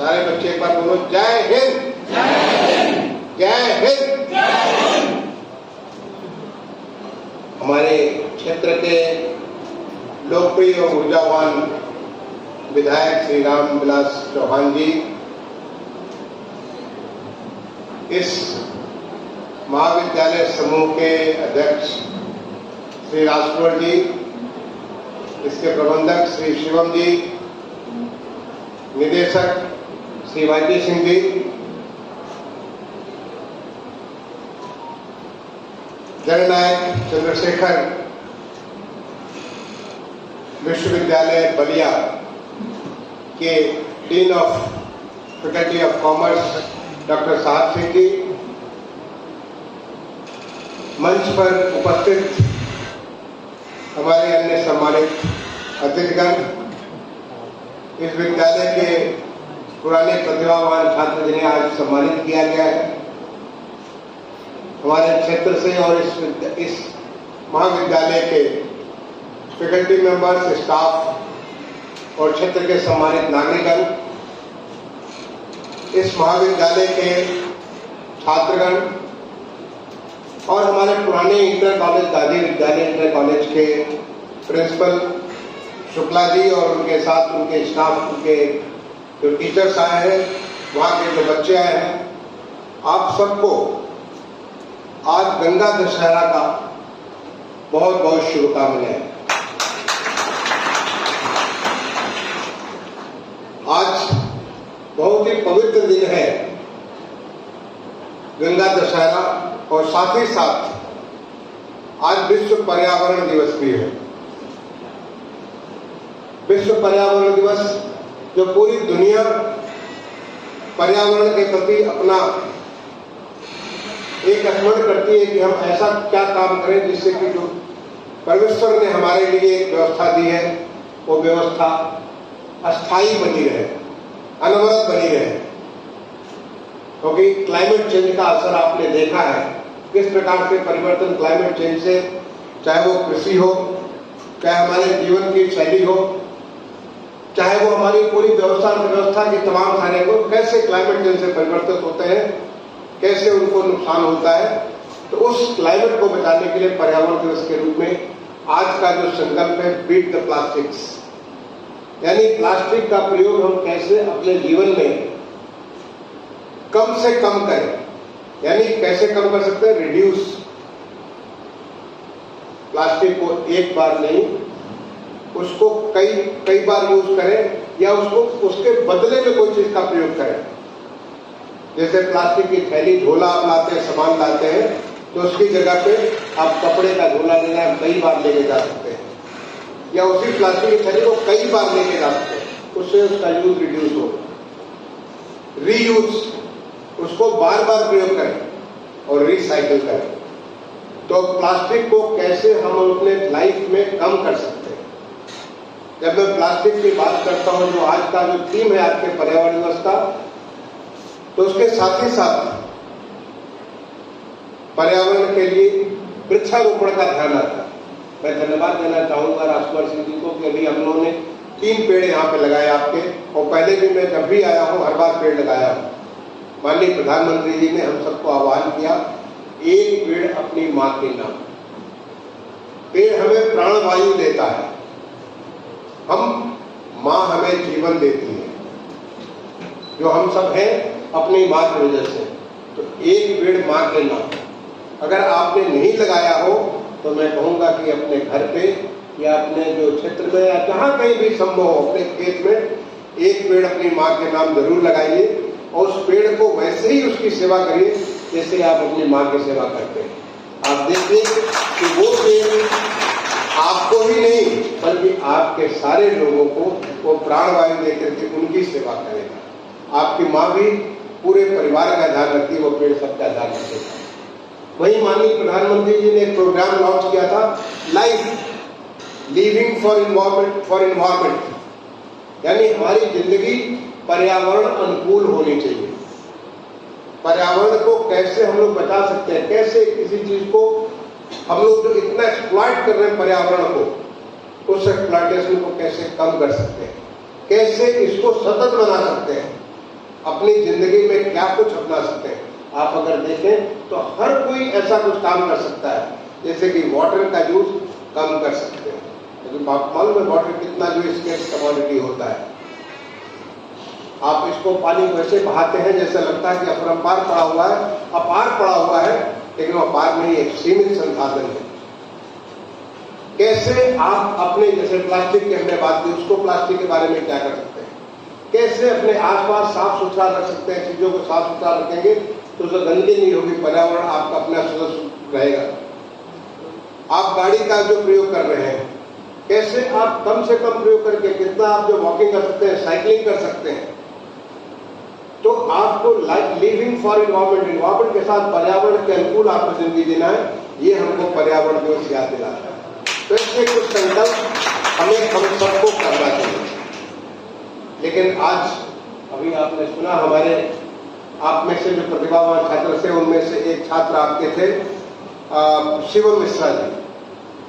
सारे बच्चे एक बार बोलो, जय हिंद, जय हिंद। हमारे क्षेत्र के लोकप्रिय और ऊर्जावान विधायक श्री राम विलास चौहान जी इस महाविद्यालय समूह के अध्यक्ष श्री राजकुमार जी, इसके प्रबंधक श्री शिवम जी, निदेशक श्री वाईपी सिंह जी, जननायक चंद्रशेखर विश्वविद्यालय बलिया के dean of faculty of commerce doctor साहब सिंह जी, मंच पर उपस्थित हमारे अन्य सम्मानित अतिथिगण, इस विद्यालय के पुराने प्रतिभावान छात्र जिन्हें आज सम्मानित किया गया है, हमारे क्षेत्र से और इस महाविद्यालय के फैकल्टी मेंबर्स, स्टाफ और क्षेत्र के सम्मानित नागरिकगण, इस महाविद्यालय के छात्रगण और हमारे पुराने इंटर कॉलेज दादी विद्यालय इंटर कॉलेज के प्रिंसिपल शुक्ला जी और उनके साथ उनके स्टाफ, उनके जो टीचर्स आए हैं, वहाँ के जो बच्चे आए हैं, आप सबको आज गंगा दशहरा का बहुत बहुत शुभकामनाएं। आज बहुत ही पवित्र दिन है गंगा दशहरा, और साथ ही साथ आज विश्व पर्यावरण दिवस भी है। विश्व पर्यावरण दिवस जो पूरी दुनिया पर्यावरण के प्रति अपना एक स्मरण करती है कि हम ऐसा क्या काम करें जिससे कि जो परमेश्वर ने हमारे लिए एक व्यवस्था दी है वो व्यवस्था अस्थायी बनी रहे, अनवरत बनी रहे। क्योंकि क्लाइमेट चेंज का असर आपने देखा है, किस प्रकार से परिवर्तन क्लाइमेट चेंज से, चाहे वो कृषि हो, चाहे हमारे जीवन की शैली हो, चाहे वो हमारी पूरी व्यवस्था की तमाम सारे को कैसे क्लाइमेट चेंज से परिवर्तित होते हैं, कैसे उनको नुकसान होता है। तो उस क्लाइमेट को बचाने के लिए पर्यावरण दिवस के रूप में आज का जो संकल्प है, बीट द प्लास्टिक्स, यानी प्लास्टिक का प्रयोग हम कैसे अपने जीवन में कम से कम करें, यानी कैसे कम कर सकते हैं, रिड्यूस। प्लास्टिक को एक बार नहीं, उसको कई बार यूज करें, या उसको उसके बदले में कोई चीज का प्रयोग करें। जैसे प्लास्टिक की थैली, झोला आप लाते हैं, सामान लाते हैं, तो उसकी जगह पे आप कपड़े का झोला लेना है, कई बार लेके जा सकते हैं, या उसी प्लास्टिक की थैली को कई बार लेके जा सकते हैं, उससे उसका यूज रिड्यूस होगा। रीयूज, उसको बार बार प्रयोग करें और रिसाइकिल करें। तो प्लास्टिक को कैसे हम अपने लाइफ में कम कर सकते हैं। जब मैं प्लास्टिक की बात करता हूं, जो आज का जो थीम है आज के पर्यावरण दिवस का, तो उसके साथ ही साथ पर्यावरण के लिए वृक्षारोपण का ध्यान आता है। मैं धन्यवाद देना चाहूंगा राजकुमार सिंह जी को कि अभी हम लोगों ने 3 पेड़ यहाँ पे लगाए आपके, और पहले भी मैं जब भी आया हूँ हर बार पेड़ लगाया हूँ। माननीय प्रधानमंत्री जी ने हम सबको आह्वान किया, एक पेड़ अपनी माँ के नाम। पेड़ हमें प्राणवायु देता है, माँ हमें जीवन देती है, जो हम सब हैं अपनी माँ की वजह से। तो एक पेड़ माँ के नाम अगर आपने नहीं लगाया हो, तो मैं कहूंगा कि अपने घर पे या अपने जो क्षेत्र में या जहाँ कहीं भी संभव हो, अपने खेत में एक पेड़ अपनी माँ के नाम जरूर लगाइए, और उस पेड़ को वैसे ही उसकी सेवा करिए जैसे आप अपनी माँ की सेवा करते हैं। आप देखिए कि वो पेड़ आपको ही नहीं बल्कि आपके सारे लोगों को वो प्राणवायु देकर के उनकी सेवा करेगा। आपकी माँ भी पूरे परिवार का ध्यान रखती है, वो पेड़ सबका ध्यान रखेगा। वही माननीय प्रधानमंत्री जी ने एक प्रोग्राम लॉन्च किया था, लाइफ लिविंग फॉर इन्वायरमेंट, यानी हमारी जिंदगी पर्यावरण अनुकूल होनी चाहिए। पर्यावरण को कैसे हम लोग बचा सकते हैं, कैसे किसी चीज को हम लोग जो इतना एक्सप्लॉइट कर रहे हैं पर्यावरण को, उस एक्सप्लॉइटेशन को कैसे कम कर सकते हैं, कैसे इसको सतत बना सकते हैं। अपनी जिंदगी में क्या कुछ अपना सकते हैं। आप अगर देखें तो हर कोई ऐसा कुछ काम कर सकता है, जैसे कि वाटर का यूज कम कर सकते हैं, लेकिन आप मालूम है वाटर कितना जो स्केर्स कमोडिटी होता है। आप इसको पानी को ऐसे बहाते हैं जैसे लगता है कि अपरंपार पड़ा हुआ है, अपार पड़ा हुआ है, लेकिन वो अपार नहीं, एक सीमित संसाधन है। कैसे आप अपने, जैसे प्लास्टिक की हमने बात की, उसको प्लास्टिक के बारे में क्या कर सकते हैं, कैसे अपने आसपास साफ सुथरा रख सकते हैं। चीजों को साफ सुथरा रखेंगे तो उससे गंदगी नहीं होगी, पर्यावरण आपका अपना सुरक्षित रहेगा। आप गाड़ी का जो प्रयोग कर रहे हैं, कैसे आप कम से कम प्रयोग करके कितना आप जो वॉकिंग कर सकते हैं, साइकिलिंग कर सकते हैं, तो आपको लिविंग फॉर इन्वायरमेंट के साथ पर्यावरण के अनुकूल आपको जिंदगी देना है। ये हमको पर्यावरण दिवस याद दिलाता है। तो इसमें कुछ संकल्प हमें हम सबको करना चाहिए। लेकिन आज अभी आपने सुना, हमारे आप में से जो प्रतिभावान छात्र थे उनमें से एक छात्र आपके थे शिवम मिश्रा जी,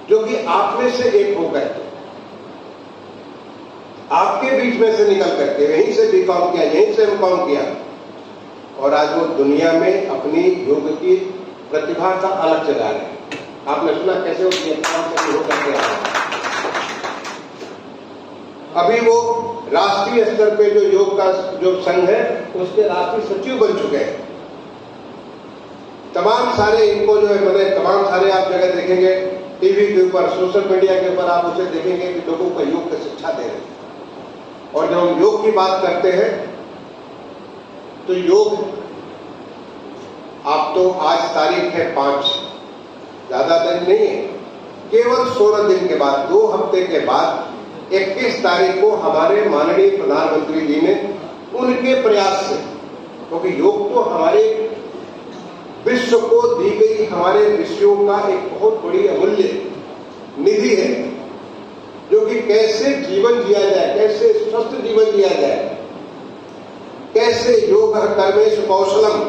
जो कि आप में से एक हो गए, आपके बीच में से निकल करके यहीं से बीकॉम किया, यहीं से एमकॉम किया, और आज वो दुनिया में अपनी योग की प्रतिभा का अलग जगा रहे हैं। आपने सुना कैसे वो वियतनाम से योग करके आ रहे हैं। अभी वो राष्ट्रीय स्तर पे जो योग का जो संघ है उसके राष्ट्रीय सचिव बन चुके हैं। तमाम सारे इनको जो है, मैंने तमाम सारे आप जगह देखेंगे, टीवी के ऊपर, सोशल मीडिया के ऊपर आप उसे देखेंगे कि लोगों को योग की शिक्षा दे रहे हैं। और जब हम योग की बात करते हैं तो योग, आप तो आज तारीख है 5, ज्यादा दिन नहीं है, केवल 16 दिन के बाद, 2 हफ्ते के बाद 21 तारीख को हमारे माननीय प्रधानमंत्री जी ने उनके प्रयास से, क्योंकि योग तो हमारे विश्व को दी गई हमारे ऋषियों का एक बहुत बड़ी अमूल्य निधि है, जो कि कैसे जीवन जिया जाए, कैसे स्वस्थ जीवन जिया जाए, कैसे योग कर्मेश कौशलम,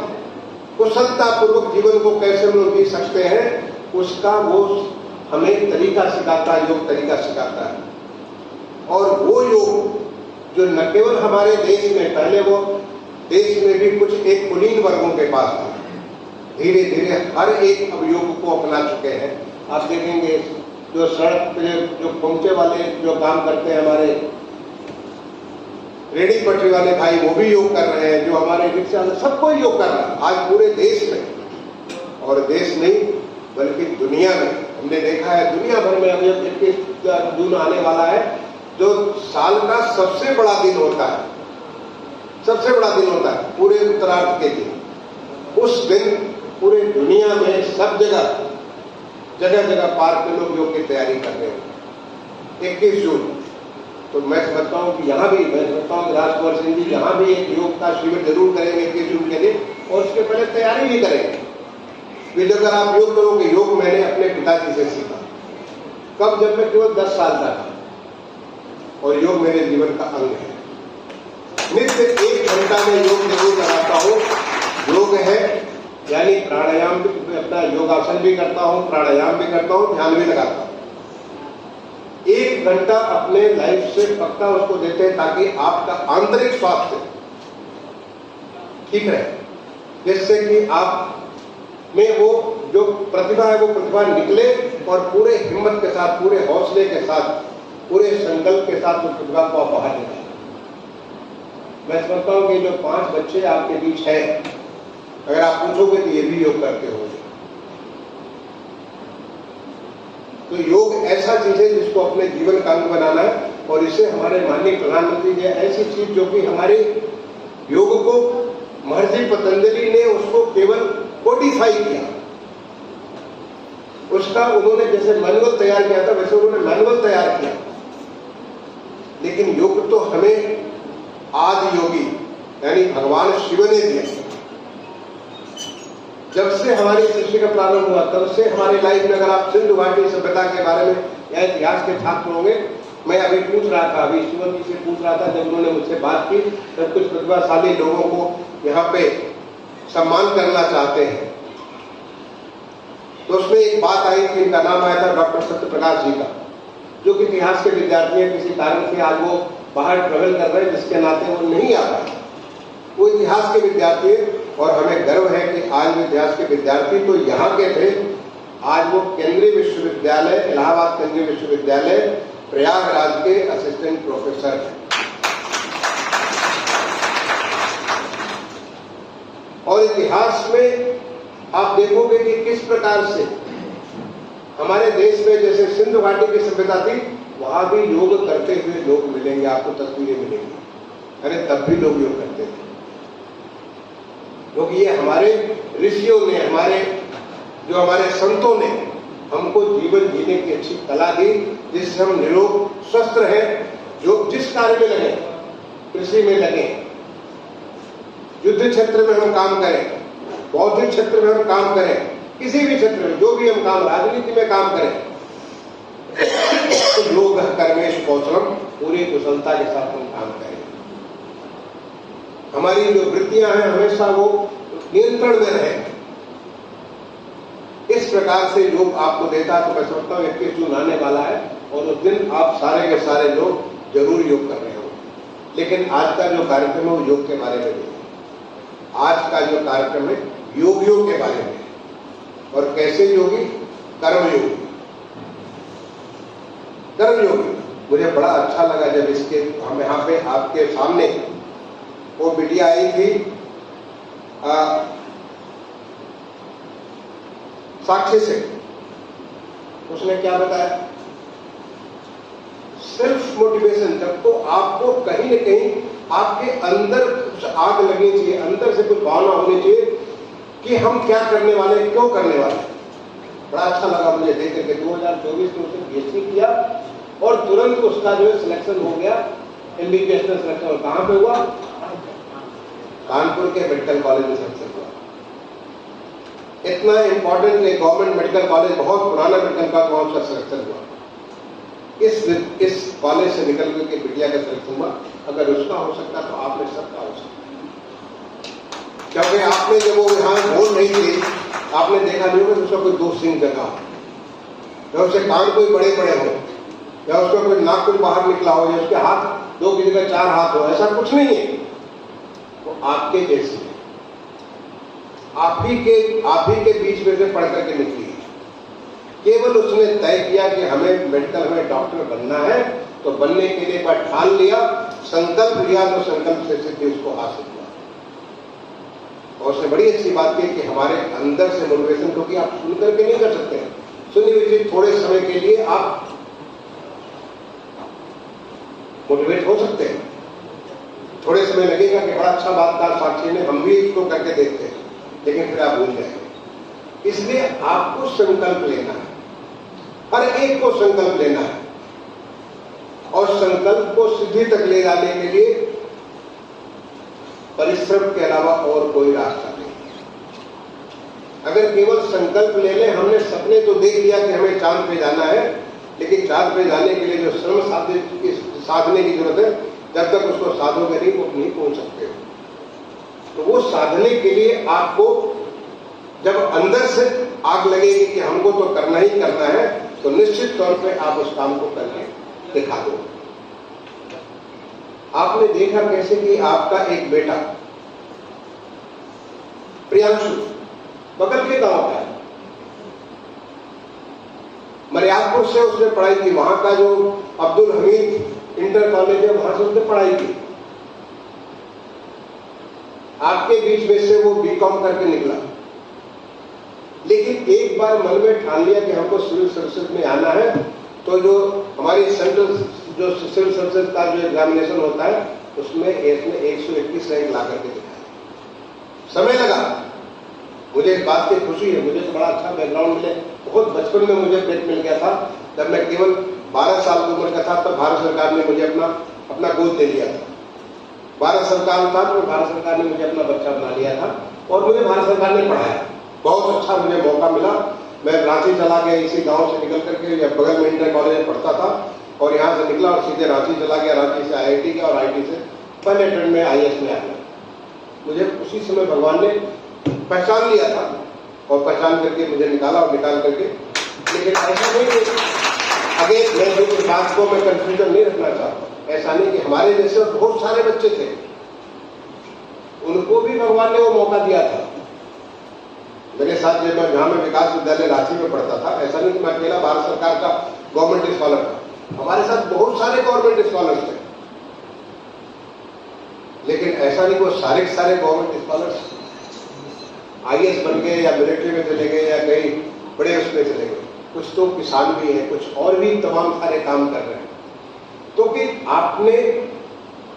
कुशलता पूर्वक जीवन को कैसे हम लोग जी सकते हैं, उसका वो हमें तरीका सिखाता है, योग तरीका सिखाता है। और वो योग जो न केवल हमारे देश में, पहले वो देश में भी कुछ एक कुलीन वर्गों के पास था, धीरे धीरे हर एक अब योग को अपना चुके हैं। आप देखेंगे जो सड़क पे जो पहुंचे वाले जो काम करते हैं, हमारे रेडी पटरी वाले भाई, वो भी योग कर रहे हैं, जो हमारे रिक्शा वाले, सबको योग कर रहा है आज पूरे देश में। और देश नहीं बल्कि दुनिया में हमने देखा है, दुनिया भर में अभी 21 जून आने वाला है, जो साल का सबसे बड़ा दिन होता है, सबसे बड़ा दिन होता है पूरे उत्तरार्ध के दिन। उस दिन पूरे दुनिया में सब जगह जगह पार्क में लोग योग की तैयारी कर रहे हैं 21 जून। तो मैं समझता हूँ कि यहाँ भी, मैं समझता हूँ कि राजकुमार सिंह जी यहाँ भी एक योग का शिविर जरूर करेंगे 21 जून के लिए, और उसके पहले तैयारी भी करेंगे। फिर अगर आप योग करोगे, योग मैंने अपने पिताजी से सीखा, कब, जब मैं केवल 10 साल का था, और योग मेरे जीवन का अंग है। नित्य 1 घंटा में योग जरूर लगाता हूँ। योग है यानी प्राणायाम भी, अपना योगासन भी करता हूँ, प्राणायाम भी करता हूँ, ध्यान भी लगाता हूँ। 1 घंटा अपने लाइफ से पक्का उसको देते हैं, ताकि आपका आंतरिक स्वास्थ्य ठीक रहे, जिससे कि आप में वो जो प्रतिभा है वो प्रतिभा निकले, और पूरे हिम्मत के साथ, पूरे हौसले के साथ, पूरे संकल्प के साथ उस प्रतिभा को आप बाहर निकालें। मैं समझता हूँ कि जो 5 बच्चे आपके बीच है, अगर आप पूछोगे तो ये भी योग करते होंगे। तो योग ऐसा चीज है जिसको अपने जीवन का अंग बनाना है, और इसे हमारे माननीय प्रधानमंत्री जी, ऐसी चीज जो कि हमारे योग को महर्षि पतंजलि ने उसको केवल कोडिफाई किया, उसका उन्होंने जैसे मैनुअल तैयार किया था वैसे उन्होंने मैनुअल तैयार किया। लेकिन योग तो हमें आदि योगी यानी भगवान शिव ने दिया। जब से हमारी सृष्टि का प्रारंभ हुआ तब से हमारी लाइफ में, अगर आप सिंधु घाटी सभ्यता के बारे में या इतिहास के छात्र होंगे, मैं अभी पूछ रहा था, अभी शिवन जी से पूछ रहा था, जब उन्होंने मुझसे बात की, तब कुछ प्रतिभाशाली लोगों को यहाँ पे सम्मान करना चाहते हैं, तो उसमें एक बात आई थी, इनका नाम आया था डॉक्टर सत्यप्रकाश जी का, जो कि इतिहास के विद्यार्थी हैं, किसी कारण से आज वो बाहर ट्रेवल कर रहे हैं, जिसके नाते वो नहीं आ पाए। वो इतिहास के विद्यार्थी हैं और हमें गर्व है कि आज वो इतिहास के विद्यार्थी तो यहाँ के थे, आज वो केंद्रीय विश्वविद्यालय, इलाहाबाद केंद्रीय विश्वविद्यालय प्रयागराज के असिस्टेंट प्रोफेसर हैं। और इतिहास में आप देखोगे कि किस प्रकार से हमारे देश में जैसे सिंधु घाटी की सभ्यता थी, वहां भी योग करते हुए लोग मिलेंगे, आपको तस्वीरें मिलेंगी। अरे तब भी लोग योग करते थे, क्योंकि ये हमारे ऋषियों ने, हमारे संतों ने हमको जीवन जीने की अच्छी कला दी, जिससे हम निरोग स्वस्थ रहे। जो जिस कार्य में लगे, कृषि में लगे, युद्ध क्षेत्र में हम काम करें, बौद्धिक क्षेत्र में हम काम करें, किसी भी क्षेत्र में जो भी हम काम, राजनीति में काम करें, तो योग कर्मेश कौशलम, पूरी कुशलता के साथ हम काम करें। हमारी जो वृत्तियां हैं हमेशा वो नियंत्रण में रहे। इस प्रकार से योग आपको देता है, तो मैं समझता हूं 21 जून आने वाला है और उस दिन आप सारे के सारे लोग जरूर योग कर रहे होंगे। लेकिन आज का जो कार्यक्रम है वो योग के बारे में नहीं है। आज का जो कार्यक्रम है योगियों के बारे में, और कैसे योगी? कर्मयोगी। कर्मयोगी मुझे बड़ा अच्छा लगा जब इसके हम यहाँ पे आपके सामने वो वीडियो आई थी साक्षी से, उसने क्या बताया? सेल्फ मोटिवेशन, जब तो आपको कहीं न कहीं आपके अंदर कुछ आग लगनी चाहिए, अंदर से कुछ भावना होनी चाहिए कि हम क्या करने वाले, क्यों करने वाले। बड़ा अच्छा लगा मुझे देख करके। 2024 में उसने PhD किया और तुरंत उसका जो है सिलेक्शन हो गया, MBBS में सिलेक्शन। कहाँ पे हुआ? कानपुर के मेडिकल कॉलेज में सिलेक्शन हुआ। इतना इंपॉर्टेंट गवर्नमेंट मेडिकल कॉलेज, बहुत पुराना मेडिकल कॉलेज का सिलेक्शन हुआ। इस कॉलेज से निकल करके बिटिया का सिलेक्शन हुआ। अगर उसका हो सकता तो आपने सबका हो सकता, क्योंकि आपने जब वो यहाँ बोल रही थी, आपने देखा नहीं होगा उसका कोई 2 सिंह जगह हो, या उसके कान कोई बड़े बड़े हो, या उसका कोई नाक कुछ बाहर निकला हो, या उसके हाथ 2 की जगह 4 हाथ हो, ऐसा कुछ नहीं है। वो आपके जैसी है, आप ही के बीच में से पढ़ करके निकली है। केवल उसने तय किया कि हमें मेडिकल, हमें डॉक्टर बनना है, तो बनने के लिए बात ठान लिया, संकल्प लिया, तो संकल्प से सिद्धि उसको हासिल हुआ। और उसने बड़ी अच्छी बात की कि हमारे अंदर से मोटिवेशन, क्योंकि आप सुन करके नहीं कर सकते, सुनी हुई चीज थोड़े समय के लिए आप मोटिवेट हो सकते हैं, थोड़े समय लगेगा कि बड़ा अच्छा बात कहा साक्षी ने, हम भी इसको करके देखते हैं, लेकिन फिर आप भूल जाएंगे। इसलिए आपको संकल्प लेना है, हर एक को संकल्प लेना है, और संकल्प को सिद्धि तक ले जाने के लिए परिश्रम के अलावा और कोई रास्ता नहीं। अगर केवल संकल्प ले लें, हमने सपने तो देख लिया कि हमें चांद पे जाना है, लेकिन चांद पे जाने के लिए जो श्रम साधने की जरूरत है, जब तक उसको साधोगे नहीं वो नहीं पहुंच सकते। तो वो साधने के लिए आपको जब अंदर से आग लगेगी कि हमको तो करना ही करना है, तो निश्चित तौर पे आप उस काम को करके दिखा दो। आपने देखा कैसे कि आपका एक बेटा प्रियांशु बगल के गांव का है, मरियादपुर से उसने पढ़ाई की, वहां का जो अब्दुल हमीद इंटर कॉलेज है वहां से उसने पढ़ाई की। आपके बीच में से वो बीकॉम करके निकला, लेकिन एक बार मन में ठान लिया कि हमको सिविल सर्विसेज में आना है। तो जो हमारी सेंट्रल जो सिविल सर्विसेज का जो एग्जामिनेशन होता है, उसमें इसने 121 रैंक ला करके दिखाया। समय लगा, मुझे इस बात की खुशी है, मुझे तो बड़ा अच्छा बैकग्राउंड मिले। बहुत बचपन में मुझे ब्रेक मिल गया था, जब मैं केवल 12 साल की उम्र का था, तो भारत सरकार ने मुझे अपना गोद दे लिया था। 12 साल था तो भारत सरकार ने मुझे अपना बच्चा बना लिया था, और मुझे भारत सरकार ने पढ़ाया। बहुत अच्छा मुझे मौका मिला। मैं रांची चला गया, इसी गांव से निकल करके, या बगल में इंटर कॉलेज में पढ़ता था, और यहाँ से निकला और सीधे रांची चला गया। रांची से IIT गया, और IIT से पहले अटेम्प्ट में IAS में आ गया। मुझे उसी समय भगवान ने पहचान लिया था, और पहचान करके मुझे निकाला, और निकाल करके, लेकिन ऐसा नहीं कि आगे मैं जो इस बात को मैं कंफ्यूजन नहीं रखना चाहता। ऐसा नहीं कि हमारे जैसे बहुत सारे बच्चे थे उनको भी भगवान ने वो मौका दिया था। मेरे साथ जब मैं जहां में विकास विद्यालय रांची में पढ़ता था, ऐसा नहीं कि मैं अकेला भारत सरकार का गवर्नमेंट स्कॉलर था, हमारे साथ बहुत सारे गवर्नमेंट स्कॉलर्स थे, लेकिन ऐसा नहीं कि सारे के सारे गवर्नमेंट स्कॉलर्स IAS बन गए या मिलिट्री में चले गए या कहीं बड़े उसमें चले गए। कुछ तो किसान भी हैं, कुछ और भी तमाम सारे काम कर रहे हैं। तो कि आपने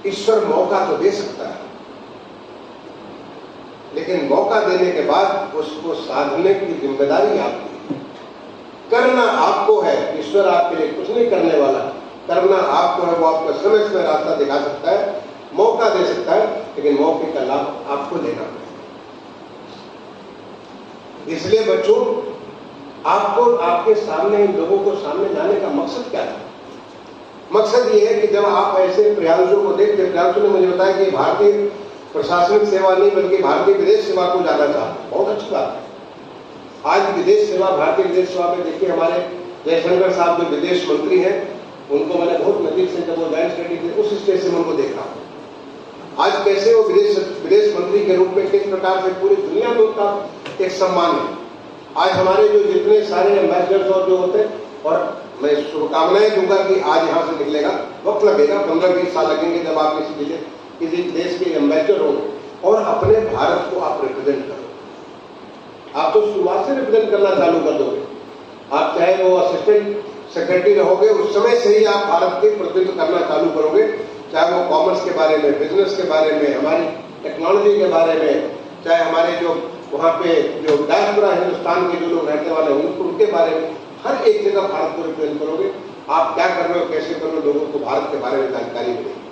ईश्वर मौका तो दे सकता है, लेकिन मौका देने के बाद उसको साधने की जिम्मेदारी आपकी है। करना आपको है, ईश्वर आपके लिए कुछ नहीं करने वाला, करना आपको है। वो आपको समय समय रास्ता दिखा सकता है, मौका दे सकता है, लेकिन मौके का लाभ आपको लेना पड़ेगा। इसलिए बच्चों, आपको आपके सामने इन लोगों को सामने लाने का मकसद क्या था? मकसद ये है कि जब आप ऐसे प्रियांशु को देखते, प्रियांशु ने मुझे बताया कि भारतीय प्रशासनिक सेवा नहीं बल्कि भारतीय विदेश सेवा को जाना चाहते हैं। बहुत अच्छी बात है। आज विदेश सेवा, भारतीय विदेश सेवा में देखिए, हमारे जयशंकर साहब जो विदेश मंत्री हैं, उनको मैंने बहुत नजदीक से, जब वो ज्वाइंट स्टडी थे उस स्टेज से उनको देखा। आज कैसे वो विदेश मंत्री के रूप में किस प्रकार से पूरी दुनिया में उनका एक सम्मान है। आज हमारे जो जितने सारे एम्बेसडर्स और जो होते हैं, और मैं शुभकामनाएं दूंगा कि आज यहाँ से निकलेगा, वक्त लगेगा, 15-20 साल लगेंगे जब आप किसी देश के एम्बेसडर होंगे और अपने भारत को आप रिप्रेजेंट करोगे। आप तो शुरुआत से रिप्रेजेंट करना चालू कर दोगे। आप चाहे वो असिस्टेंट सेक्रेटरी रहोगे, उस समय से ही आप भारत के प्रतिनिधित्व करना चालू करोगे, चाहे वो कॉमर्स के बारे में, बिजनेस के बारे में, हमारी टेक्नोलॉजी के बारे में, चाहे हमारे जो वहाँ पे जो डायस्पोरा हिंदुस्तान के जो लोग रहने वाले हैं उनके बारे में, हर एक जगह भारत को रिप्रेजेंट करोगे। आप क्या कर रहे हो, कैसे कर रहे हो, लोगों को भारत के बारे में जानकारी मिलेगी।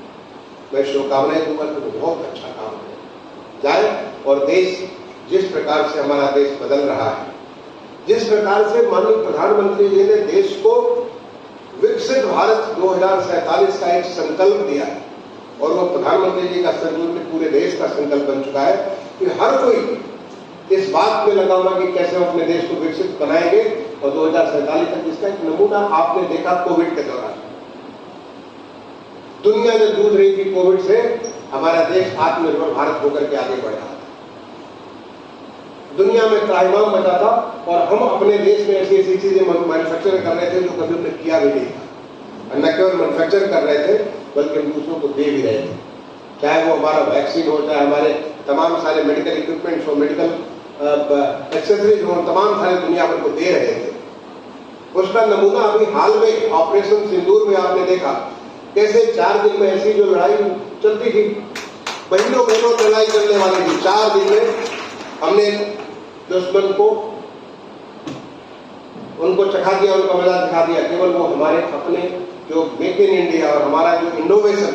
मैं शुभकामनाएं दूंगा कि वो बहुत अच्छा काम जाए और देश जिस प्रकार से हमारा देश बदल रहा है, जिस प्रकार से माननीय प्रधानमंत्री जी ने देश को विकसित भारत 2047 का एक संकल्प दिया है, और वो प्रधानमंत्री जी का संकल्प पूरे देश का संकल्प बन चुका है कि हर कोई इस बात में लगा हुआ कि कैसे हम अपने देश को विकसित बनाएंगे। और 2047 तक इसका एक नमूना आपने देखा कोविड के दौरान। दुनिया जो जूझ रही थी कोविड से, हमारा देश आत्मनिर्भर भारत होकर के आगे बढ़ रहा था। दुनिया में त्राहिमाम मचा था और हम अपने देश में ऐसी ऐसी चीजें मैन्युफैक्चर कर रहे थे जो कभी हमने किया भी नहीं था। न केवल मैन्युफैक्चर कर रहे थे बल्कि हम दूसरों को दे भी रहे थे, चाहे वो हमारा वैक्सीन हो, चाहे हमारे तमाम सारे मेडिकल इक्विपमेंट्स हो, मेडिकल एक्सेसरीज हो, तमाम सारे दुनिया भर को दे रहे थे। उसका नमूना अभी हाल में ऑपरेशन सिंदूर में आपने देखा कैसे 4 दिन में ऐसी जो लड़ाई चलती थी, महीनों महीनों लड़ाई चलने वाली थी, 4 दिन में हमने दुश्मन को उनको चखा दिया, उनका मजा दिखा दिया। केवल वो हमारे अपने जो मेक इन इंडिया और हमारा जो इनोवेशन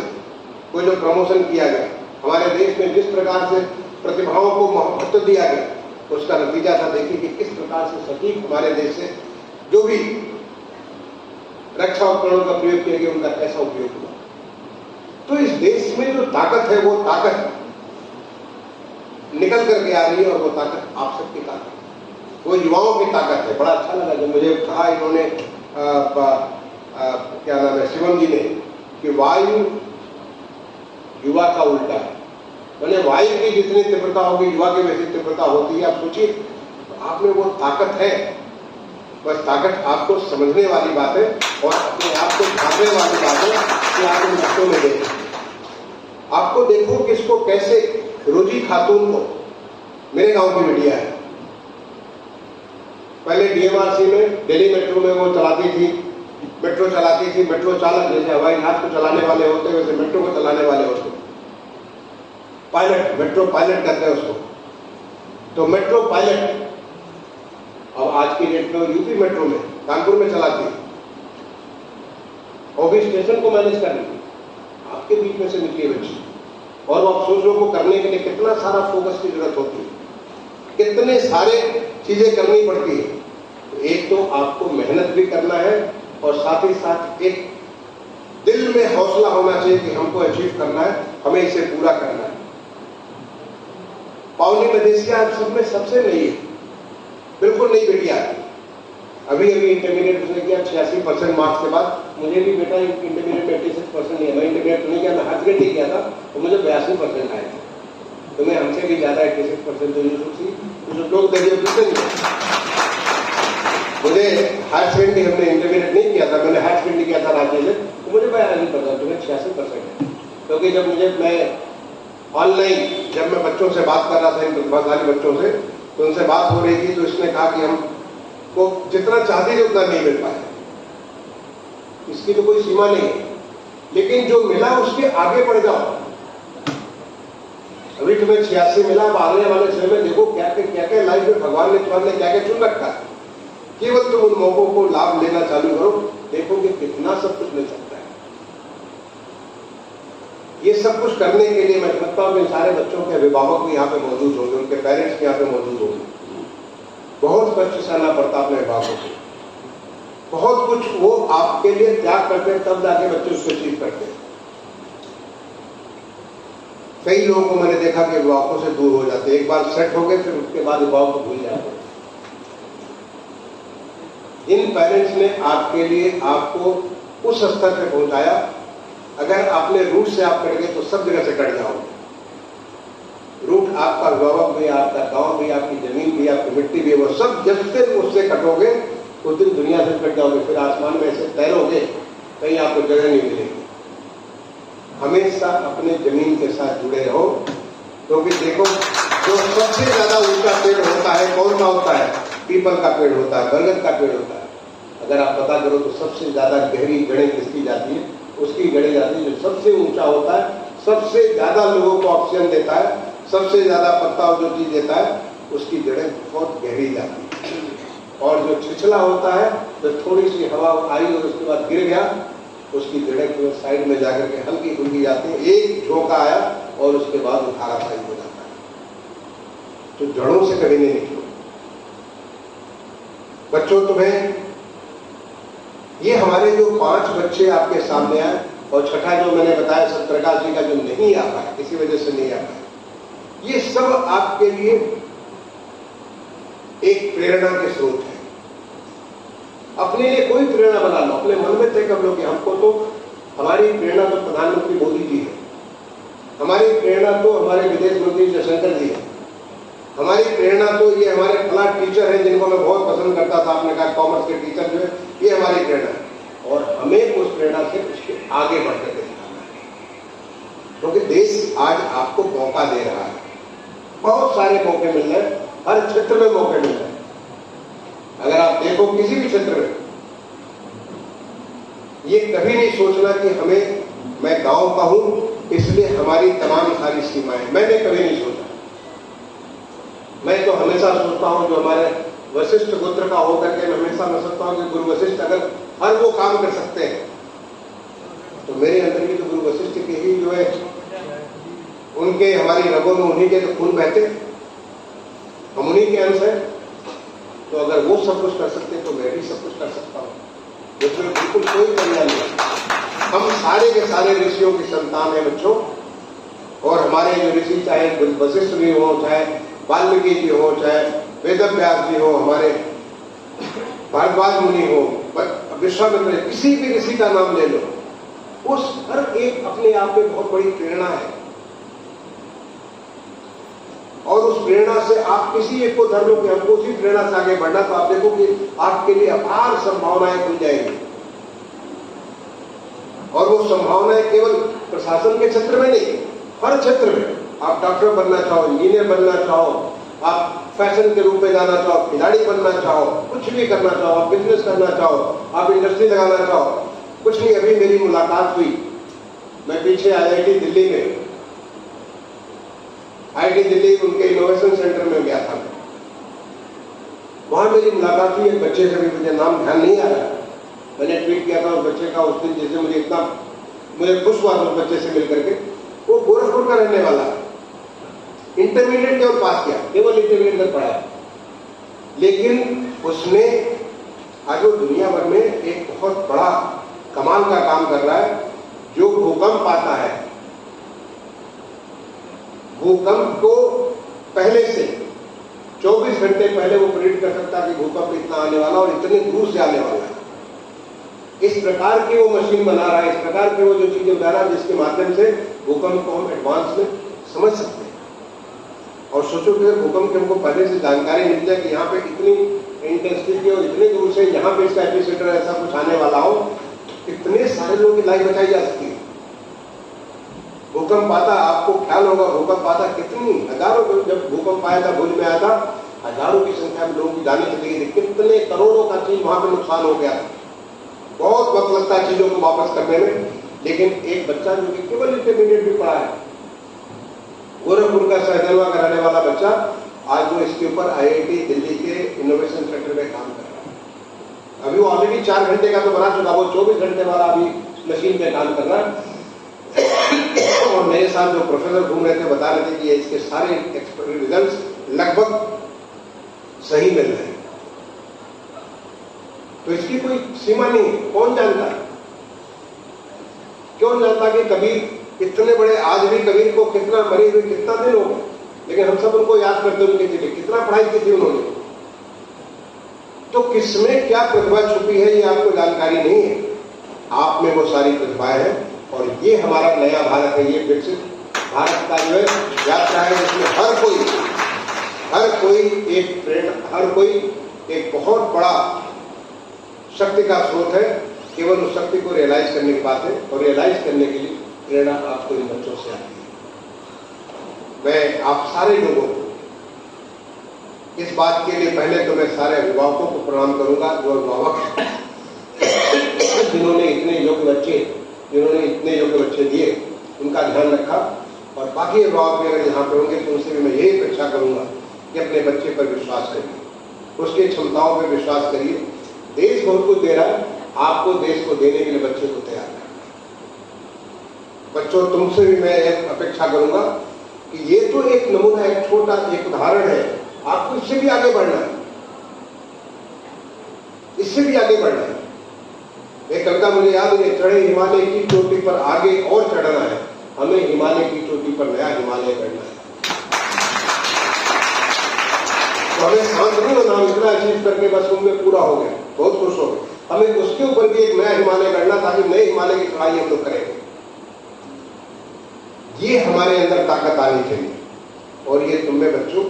को जो प्रमोशन किया गया, हमारे देश में जिस प्रकार से प्रतिभाओं को महत्व दिया गया, उसका नतीजा था। देखिए कि किस प्रकार से सटीक हमारे देश से जो भी रक्षा उपकरणों का प्रयोग किया गया, उनका कैसा उपयोग हुआ। तो इस देश में जो ताकत है, वो ताकत निकल करके आ रही है, और वो ताकत आप सबकी ताकत है, वो युवाओं की ताकत है। बड़ा अच्छा लगा जब मुझे कहा इन्होंने क्या नाम है, शिवम जी ने, कि वायु युवा का उल्टा है। मैंने वायु की जितनी तीव्रता होगी, युवा की वैसी तीव्रता होती है। आप सोचिए, आप में वो ताकत है, बस ताकत आपको समझने वाली बात है और अपने आप को झांकने वाली बात है कि आप इन बातों में देखें। आपको देखो कि इसको कैसे रोजी खातून को, मेरे गांव की मीडिया है, पहले DMRC में दिल्ली मेट्रो में वो चलाती थी, मेट्रो चलाती थी। मेट्रो चालक जैसे हवाई जहाज को चलाने वाले होते वैसे मेट्रो को चलाने वाले होते, पायलट, मेट्रो पायलट कहते हैं उसको। तो मेट्रो पायलट अब आज की डेट में यूपी मेट्रो में, कानपुर में चलाती है, और भी स्टेशन को मैनेज कर रही है। आपके बीच में से निकली बच्ची, और वो अफसोसों को करने के लिए कितना सारा फोकस की जरूरत होती है, कितने सारे चीजें करनी पड़ती है। तो एक तो आपको मेहनत भी करना है और साथ ही साथ एक दिल में हौसला होना चाहिए कि हमको अचीव करना है, हमें इसे पूरा करना है। पावनी मदेशिया सब में सबसे नई है, बिल्कुल नई बेटिया है। अभी अभी इंटरमीडिएट उसने किया 86% मार्क्स के बाद। मुझे भी बेटा इंटरमीडिएट में 86% नहीं है, मैं इंटरमीडिएट नहीं किया, मैं हाथ गंडी किया था तो मुझे 82% आए थे। तुम्हें हमसे भी ज्यादा 86% तो जो लोग दरिया कितने मुझे हायर सेकेंडरी हमने इंटरमीडिएट नहीं किया था, मैंने हायर सेकेंडरी किया था रांची से, तो मुझे बयान नहीं पता, तुम्हें 86% है। क्योंकि जब मैं ऑनलाइन जब मैं बच्चों से बात कर रहा था, इन प्रतिभाशाली बच्चों से, तो उनसे बात हो रही थी, तो इसने कहा कि हमको जितना चाहते थे उतना नहीं मिल पाया, इसकी तो कोई सीमा नहीं है, लेकिन जो मिला उसके आगे बढ़ जाओ। अभी तुम्हें 86 मिला, अब आने वाले समय में देखो क्या क्या लाइफ में भगवान ने तुम्हारे क्या क्या चुन रखा है। केवल तुम उन मौकों को लाभ लेना चालू करो, देखो कि कितना सब कुछ मिल सकता है। ये सब कुछ करने के लिए मैं समझता हूं कि सारे बच्चों के अभिभावक भी यहाँ पे मौजूद होंगे, उनके पेरेंट्स भी यहाँ पे मौजूद होंगे। बहुत कष्ट सहना पड़ता अपने अभिभावकों को, बहुत कुछ वो आपके लिए त्याग करते हैं, तब जाके बच्चे उसको अचीव करते हैं। कई लोगों को मैंने देखा कि अभिभावकों से दूर हो जाते, एक बार सेट हो गए फिर उसके बाद अभिभावक को भूल जाते। इन पेरेंट्स ने आपके लिए आपको उस स्तर पे पहुंचाया, अगर आपने रूट से आप कट गए तो सब जगह से कट जाओगे। रूट आपका अभिभावक भी, आपका गांव भी, आपकी जमीन भी, आपकी मिट्टी भी, वो सब जब से उससे कटोगे उस दिन दुनिया से कट जाओगे, फिर आसमान में ऐसे तैरोगे, कहीं आपको जगह नहीं मिलेगी। हमेशा अपने जमीन के साथ जुड़े रहो, क्योंकि देखो जो सबसे ज्यादा ऊंचा पेड़ होता है कौन सा होता है? पीपल का पेड़ होता है, बरगद का पेड़ होता है। अगर आप पता करो तो सबसे ज्यादा गहरी जड़ें किसकी जाती है? उसकी जड़ें जाती है जो सबसे ऊंचा होता है, सबसे ज्यादा लोगों को ऑक्सीजन देता है, सबसे ज्यादा पत्ता जो चीज देता है, उसकी जड़ें बहुत गहरी जाती है। और जो छिछला होता है, तो थोड़ी सी हवा आई और उसके बाद गिर गया, उसकी जड़ें साइड में जाकर के हल्की फुल्की जाती है, एक झोंका आया और उसके बाद वो धारा साइड हो जाता है। तो जड़ों से कभी नहीं निकलो। बच्चों, तुम्हें ये हमारे जो 5 बच्चे आपके सामने आए, और छठा जो मैंने बताया सत्यप्रकाश जी का जो नहीं आ पाया, किसी वजह से नहीं आ पाया, ये सब आपके लिए एक प्रेरणा के स्रोत है। अपने लिए कोई प्रेरणा बना लो, अपने मन में तय कर लो कि हमको तो हमारी प्रेरणा तो प्रधानमंत्री मोदी जी है, हमारी प्रेरणा तो हमारे विदेश मंत्री जयशंकर जी है, हमारी प्रेरणा तो ये हमारे फला टीचर हैं जिनको मैं बहुत पसंद करता था, आपने कहा कॉमर्स के टीचर जो है, ये हमारी प्रेरणा है। और हमें उस प्रेरणा से उसके आगे बढ़कर दिखाना है, क्योंकि देश आज आपको मौका दे रहा है, बहुत सारे मौके मिल रहे हैं, हर क्षेत्र में मौके मिल रहे हैं। अगर आप देखो किसी भी क्षेत्र में, ये कभी नहीं सोचना कि मैं गांव का हूं इसलिए हमारी तमाम सारी सीमाएं, मैंने कभी नहीं सोचा। मैं तो हमेशा सोचता हूं जो हमारे वशिष्ठ गोत्र का होकर के, मैं हमेशा मैं सोचता हूं कि गुरु वशिष्ठ अगर हर वो काम कर सकते हैं, तो मेरे अंदर भी तो गुरु वशिष्ठ के ही जो है, उनके हमारी रगों में उन्हीं के तो खून बहते, हम उन्हीं के अंश हैं। तो अगर वो सब कुछ कर सकते तो मैं भी सब कुछ कर सकता हूँ, जिसमें बिल्कुल कोई कमियां नहीं। हम सारे के सारे ऋषियों की संतान है बच्चों, और हमारे जो ऋषि चाहे वशिष्ठ भी हो, चाहे वाल्मीकि जी हो, चाहे वेदव्यास जी हो, हमारे भारद्वाज मुनि हो, विश्वामित्र, किसी भी ऋषि का नाम ले लो, उस हर एक अपने आप में बहुत बड़ी प्रेरणा है। और उस प्रेरणा से आप किसी एक को धर लो कि हमको उसी प्रेरणा से आगे बढ़ना, तो आप देखो कि आपके लिए अपार संभावनाएं खुल जाएंगी। और वो संभावनाएं केवल प्रशासन के क्षेत्र में नहीं, हर क्षेत्र में। आप डॉक्टर बनना चाहो, इंजीनियर बनना चाहो, आप फैशन के रूप में जाना चाहो, खिलाड़ी बनना चाहो, कुछ भी करना चाहो, आप बिजनेस करना चाहो, आप इंडस्ट्री लगाना चाहो, कुछ नहीं। अभी मेरी मुलाकात हुई, मैं पीछे IIT दिल्ली में, IIT दिल्ली उनके इनोवेशन सेंटर में गया था, वहां मेरी मुलाकात हुई एक बच्चे से, भी मुझे नाम ध्यान नहीं आ रहा, मैंने ट्वीट किया था उस बच्चे का उस दिन, जैसे मुझे खुश हुआ था उस बच्चे से मिलकर के। वो गोरखपुर का रहने वाला, इंटरमीडिएट केवल पास किया, केवल इंटरमीडिएट तक पढ़ा, लेकिन उसने आज वो दुनिया भर में एक बहुत बड़ा कमाल का काम कर रहा है। जो भूकंप आता है, भूकंप को पहले से 24 घंटे पहले वो प्रेडिक्ट कर सकता है कि भूकंप इतना आने वाला और इतने दूर से आने वाला है। इस प्रकार की वो मशीन बना रहा है, इस प्रकार की वो जो चीजें बना रहा है, जिसके माध्यम से भूकंप को हम एडवांस में समझ सकते हैं। और सोचो कि भूकंप की हमको पहले से जानकारी मिल जाए कि यहाँ पे इतनी इंटेंसिटी और इतने दूर से यहाँ पे इसका एपिसेंटर ऐसा कुछ आने वाला हो, कितने सारे लोगों की लाइफ बचाई जा सकती है। भूकंप आता, आपको ख्याल होगा भूकंप आता कितनी हजारों, जब भूकंप आया था भुज में आया था, हजारों की संख्या में लोगों की जाने चली गई, कितने करोड़ों का चीज वहां पे नुकसान हो गया। बहुत वक्त लगता है चीजों को वापस करने में, लेकिन एक बच्चा जो कि केवल इंटरमीडिएट भी पढ़ा है, गोरखपुर का सहजनवा का रहने वाला बच्चा, आज वो इसके ऊपर IIT दिल्ली के इनोवेशन सेंटर में काम कर रहा है। अभी वो ऑलरेडी 4 घंटे का तो बना चुका, वो 24 घंटे वाला अभी मशीन पे काम कर रहा है। और मेरे साथ जो प्रोफेसर घूम रहे थे बता रहे थे कि इसके सारे रिजल्ट्स लगभग सही मिल रहे हैं। तो इसकी कोई सीमा नहीं। कौन जानता, क्यों जानता कि कबीर इतने बड़े, आज भी कबीर को कितना मरे हुए कितना दिन हो गए, लेकिन हम सब उनको याद करते उनके लिए कितना पढ़ाई की थी उन्होंने। तो किसमें क्या प्रतिभा छुपी है ये आपको जानकारी नहीं है, आप में वो सारी प्रतिभाएं हैं। और ये हमारा नया भारत है, ये विकसित भारत का जो है यात्रा है, जिसमें हर कोई एक प्रेरणा, हर कोई एक बहुत बड़ा शक्ति का स्रोत है। केवल उस शक्ति को रियलाइज करने की बात है, और रियलाइज करने के लिए प्रेरणा आपको इन बच्चों से आती है। मैं आप सारे लोगों को इस बात के लिए पहले तो मैं सारे अभिभावकों को प्रणाम करूंगा, जो अभिभावक जिन्होंने इतने योग्य बच्चे दिए, उनका ध्यान रखा। और बाकी अभिभावक भी अगर यहाँ पे होंगे तो उनसे भी मैं यही अपेक्षा करूंगा कि अपने बच्चे पर विश्वास करिए, उसकी क्षमताओं पर विश्वास करिए। देश बहुत कुछ दे रहा है, आपको देश को देने के लिए बच्चे को तैयार करना। बच्चों, तुमसे भी मैं एक अपेक्षा करूंगा कि ये तो एक नमूना, एक छोटा एक उदाहरण है, आपको इससे भी आगे बढ़ना है, इससे भी आगे बढ़ना है। एक कविता मुझे याद है, चढ़े हिमालय की चोटी पर आगे और चढ़ना है, हमें हिमालय की चोटी पर नया हिमालय बढ़ना है। तो हमें शांत नहीं होना, हम इतना अचीव करके बस उनमें पूरा हो गया, बहुत खुश हो गए। हमें उसके ऊपर भी एक नया हिमालय करना, ताकि नए हिमालय की चढ़ाई हम लोग करेंगे। ये हमारे अंदर ताकत आनी चाहिए, और ये तुम में बच्चों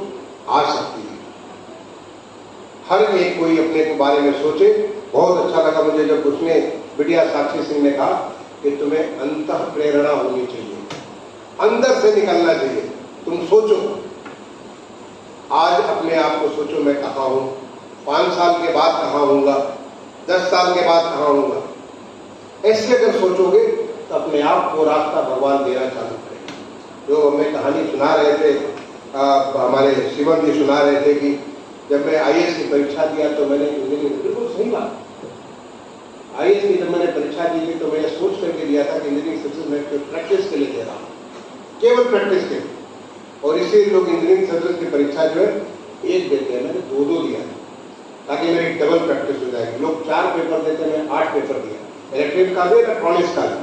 आ सकती है। हर एक कोई अपने के बारे में सोचे। बहुत अच्छा लगा मुझे जब उसने बिटिया साक्षी सिंह ने कहा कि तुम्हें अंतः प्रेरणा होनी चाहिए, अंदर से निकलना चाहिए। तुम सोचो, आज अपने आप को सोचो, मैं कहाँ हूं, 5 साल के बाद कहाँ होऊंगा, 10 साल के बाद कहाँ होऊंगा। ऐसे अगर सोचोगे तो अपने आप को रास्ता भगवान देना चालू करेगा। जो हमें कहानी सुना रहे थे, हमारे शिवम जी सुना रहे थे कि जब मैं IAS की परीक्षा दिया तो मैंने, बिल्कुल सही बात, IAS की जब मैंने परीक्षा दी थी तो मैंने सोच करके दिया था कि इंजीनियरिंग सर्विस मैं प्रैक्टिस के लिए दे रहा हूँ, केवल प्रैक्टिस के लिए। और इसीलिए लोग इंजीनियरिंग सर्विस की परीक्षा जो है 1 देते हैं, मैंने 2 दिया ताकि मेरी डबल प्रैक्टिस हो जाएगी। लोग 4 पेपर देते हैं, मैंने 8 पेपर दिया, इलेक्ट्रिक का भी, इलेक्ट्रॉनिक्स का भी।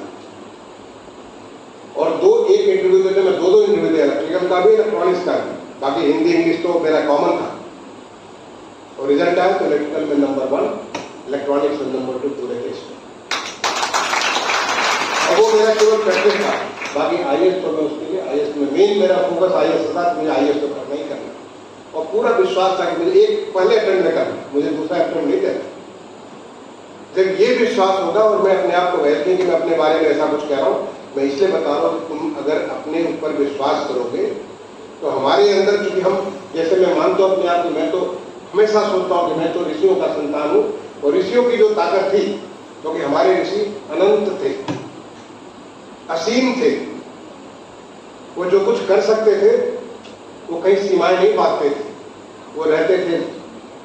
और 1 इंटरव्यू देते, मैं 2 इंटरव्यू दिया, इलेक्ट्रिकल का भी, इलेक्ट्रॉनिक्स का भी। बाकी हिंदी इंग्लिश तो मेरा कॉमन था। और रिजल्ट आया तो इलेक्ट्रिकल में नंबर 1, इलेक्ट्रॉनिक्स में नंबर 2 पूरे देश में। और वो मेरा केवल प्रैक्टिस था, बाकी IAS तो मैं उसके लिए, IAS में मेन मेरा फोकस IAS था, मुझे IAS तो करना ही करना। और पूरा विश्वास था कि मुझे एक पहले अटेम्प्ट में करना, मुझे दूसरा अटेम्प्ट नहीं देना। जब ये विश्वास होगा, और मैं अपने आप को वैसे नहीं कि मैं अपने बारे में ऐसा कुछ कह रहा हूँ, मैं इसलिए बता रहा हूँ कि तुम अगर अपने ऊपर विश्वास करोगे तो हमारे अंदर, चूंकि हम, जैसे मैं मानता हूँ अपने आप को, मैं तो हमेशा सोचता हूँ कि मैं तो ऋषियों का संतान हूँ, और ऋषियों की जो ताकत थी, क्योंकि हमारे ऋषि अनंत थे, असीम थे। वो जो कुछ कर सकते थे वो कहीं सीमाएं नहीं बांधते थे। वो रहते थे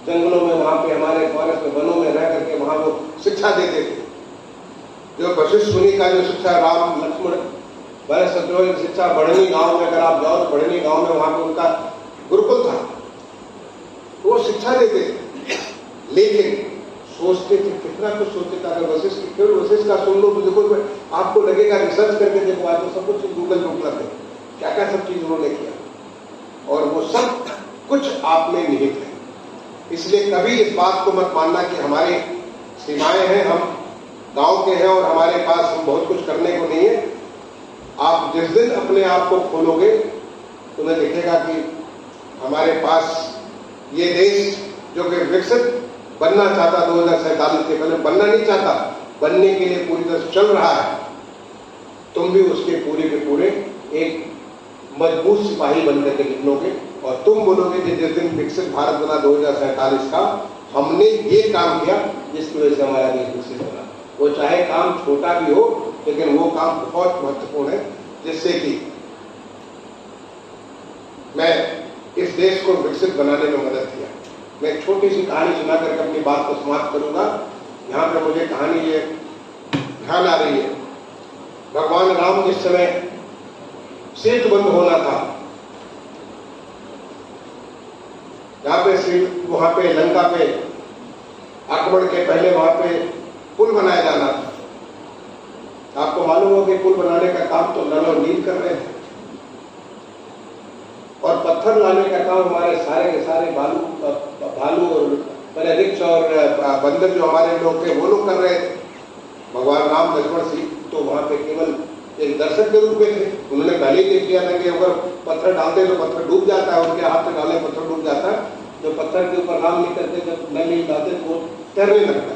जंगलों में, वहां पे हमारे फॉरेस्ट में, वनों में रह करके वहां वो शिक्षा देते थे। जो वशिष्ठ मुनि का जो शिक्षा, राम लक्ष्मण भरत शत्रुघ्न की शिक्षा, बढ़नी गांव में अगर आप जाओ तो बढ़नी गांव में वहां पे उनका गुरुकुल था, वो शिक्षा देते थे। लेकिन सोचते थे, कितना कुछ सोचते थे। अगर वशिष्ठ का सुन लो तो देखो, आपको लगेगा रिसर्च करके देखो, आज तो सब कुछ गूगल में उपलब्ध है, क्या क्या सब चीज उन्होंने किया, और वो सब कुछ आप में निहित है। इसलिए कभी इस बात को मत मानना कि हमारी सीमाएं हैं, हम गांव के हैं और हमारे पास हम बहुत कुछ करने को नहीं है। आप जिस दिन अपने आप को खोलोगे, तुम्हें दिखेगा कि हमारे पास ये देश जो कि विकसित बनना चाहता 2047 के पहले, बनना नहीं चाहता, बनने के लिए पूरी तरह चल रहा है, तुम भी उसके पूरे के पूरे एक मजबूत सिपाही बनकर के निकलोगे और तुम बोलोगे कि जिस दिन विकसित भारत बना 2047 का, हमने ये काम किया जिसकी वजह से हमारा देश विकसित बना। वो चाहे काम छोटा भी हो, लेकिन वो काम बहुत महत्वपूर्ण है, जिससे कि मैं इस देश को विकसित बनाने में मदद किया। मैं एक छोटी सी कहानी सुना करके अपनी बात को समाप्त करूंगा। यहाँ पे मुझे कहानी ये ध्यान आ रही है। भगवान राम जिस समय सेतु बंद होना था, यहाँ पे वहां पे लंका पे आक्रमण के पहले वहां पे पुल बनाया जाना था। आपको मालूम हो कि पुल बनाने का काम तो नल और नील कर रहे थे और पत्थर लाने का काम हमारे सारे के सारे भालू और रिक्ष और बंदर जो हमारे लोग थे वो लोग कर रहे थे। भगवान राम लक्ष्मण जी तो वहां पे केवल एक दर्शक के रूप में थे। उन्होंने पहले ही देख लिया था कि अगर पत्थर डालते तो पत्थर डूब जाता है, उनके हाथ में डाले पत्थर डूब जाता है। जो पत्थर के ऊपर राम नहीं करते, जब नल नहीं डालते तो वो तैरने लगता।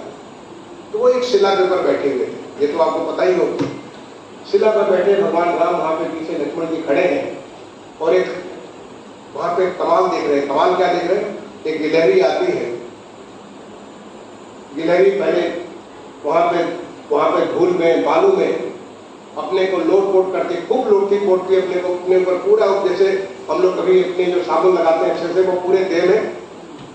तो वो एक शिला के ऊपर बैठे हुए थे, ये तो आपको पता ही होगा। शिला पर बैठे भगवान राम, वहां पे पीछे लक्ष्मण जी खड़े हैं और एक वहां पे कमाल देख रहे हैं। कमाल क्या देख रहे हैं? एक गिलहरी आती है। गिलहरी पहले वहां पे धूल में बालू में अपने को लोट पोट करती, खूब लोटती पोटती अपने को, अपने ऊपर पूरा, जैसे हम लोग कभी अपने जो साबुन लगाते हैं अच्छे से, वो पूरे देह में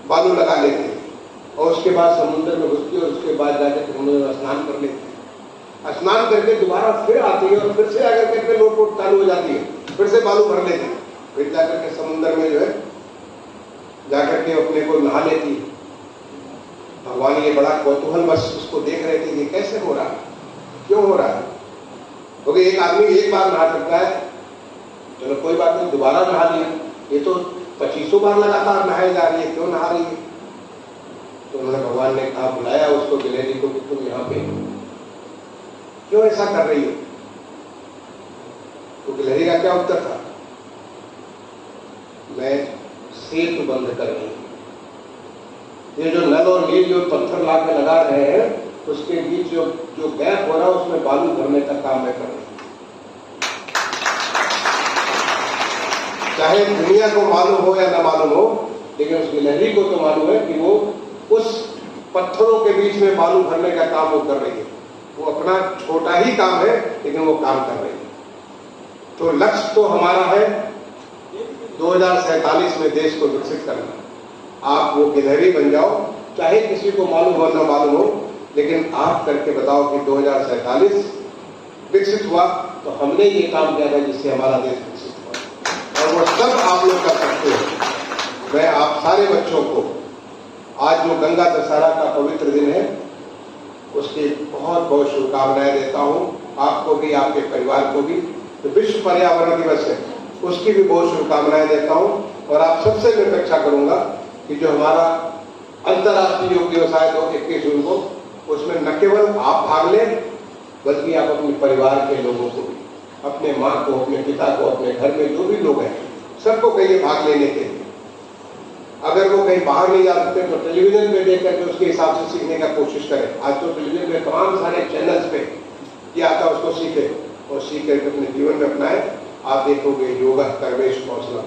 बालू लगा लेते हैं और उसके बाद समुद्र में घुसती है और उसके बाद जाकर समुद्र में स्नान कर लेते हैं। स्नान करके दोबारा फिर आती है और फिर से आकर के लोट पोट चालू हो जाती है, फिर से बालू भर लेती है, फिर जाकर के समुद्र में जो है जाकर के अपने को नहा लेती है। भगवान ये बड़ा कौतूहल बस उसको देख रहे थे कि कैसे हो रहा है, क्यों हो रहा है। क्योंकि एक आदमी एक बार नहा सकता है, चलो कोई बात नहीं, दोबारा नहा लिया। ये तो 2500 बार लगातार नहाई जा रही है, क्यों नहा रही है? तो उन्होंने भगवान ने कहा, बुलाया उसको गिलहरी को कि तुम यहाँ पे क्यों ऐसा कर रही हो? तो गिलहरी का क्या उत्तर था? मैं सेतु बंद कर रही हूं। ये जो नल और नील जो पत्थर ला के लगा रहे हैं, उसके बीच जो गैप हो रहा है उसमें बालू भरने का काम मैं कर रही हूं। चाहे दुनिया को मालूम हो या ना मालूम हो, लेकिन उस गिलहरी को तो मालूम है कि वो उस पत्थरों के बीच में बालू भरने का काम वो कर रही है। वो अपना छोटा ही काम है, लेकिन वो काम कर रही है। तो लक्ष्य तो हमारा है 2047 में देश को विकसित करना। आप वो गिलहरी बन जाओ, चाहे किसी को मालूम हो ना मालूम हो, लेकिन आप करके बताओ कि 2047 विकसित हुआ तो हमने ये काम किया था जिससे हमारा देश विकसित हुआ। और वो सब आप लोग कर सकते हो। मैं आप सारे बच्चों को आज जो गंगा दशहरा का पवित्र दिन है, उसकी बहुत बहुत शुभकामनाएं देता हूं। आपको भी, आपके परिवार को भी। तो विश्व पर्यावरण दिवस है, उसकी भी बहुत शुभकामनाएं देता हूं। और आप सबसे मैं अपेक्षा करूंगा कि जो हमारा अंतर्राष्ट्रीय योग दिवस है 21 जून को, उसमें न केवल आप भाग लें, बल्कि आप अपने परिवार के लोगों को भी, अपने माँ को, अपने पिता को, अपने घर में जो भी लोग हैं, सबको कहिए भाग लेने के लिए। अगर वो कहीं बाहर नहीं जा सकते तो टेलीविजन पे देख करके उसके हिसाब से सीखने का कोशिश करें। आज तो टेलीविजन में तमाम सारे चैनल्स पे ये आता है, उसको सीखे और सीख करके अपने जीवन में अपनाए। आप देखोगे योगा करवेश कौशलम,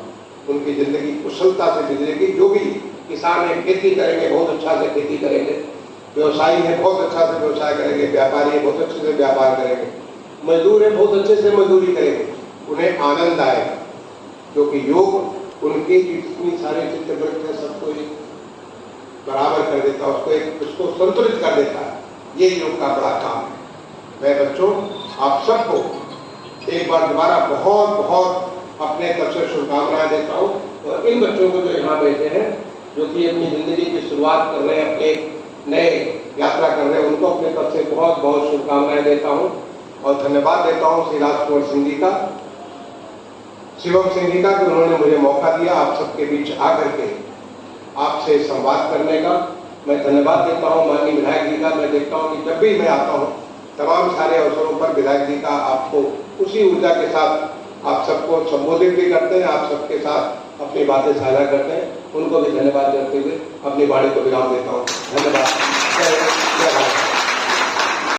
उनकी जिंदगी कुशलता से गुजरेगी। जो भी किसान है खेती करेंगे, बहुत अच्छा से खेती करेंगे। व्यवसायी है, बहुत अच्छा से व्यवसाय करेंगे। व्यापारी है, बहुत अच्छे से व्यापार करेंगे। मजदूर है, बहुत अच्छे से मजदूरी करेंगे। उन्हें आनंद आएगा, क्योंकि योग उनके जितनी सारे चित्तवृत्ति है सबको एक बराबर कर देता है, उसको संतुलित कर देता है। ये योग का बड़ा काम है। मैं बच्चों आप सबको एक बार दोबारा बहुत बहुत अपने तरफ से शुभकामनाएं देता हूँ। और इन बच्चों को जो यहाँ बैठे हैं, जो कि अपनी जिंदगी की शुरुआत कर रहे हैं, अपने नए यात्रा कर रहे हैं, उनको अपने तरफ से बहुत बहुत शुभकामनाएं देता हूँ और धन्यवाद देता हूँ श्री राजकुमार सिंह जी का, शिवम सिंह जी का, कि उन्होंने मुझे मौका दिया आप सबके बीच आकर के आपसे संवाद करने का। मैं धन्यवाद देता हूँ माननीय विधायक जी का। मैं देखता हूँ कि जब भी मैं आता हूँ तमाम सारे अवसरों पर विधायक जी का आपको उसी ऊर्जा के साथ आप सबको संबोधित भी करते हैं, आप सबके साथ अपनी बातें साझा करते हैं, उनको भी धन्यवाद करते हुए अपनी वाणी को विराम देता हूँ। धन्यवाद।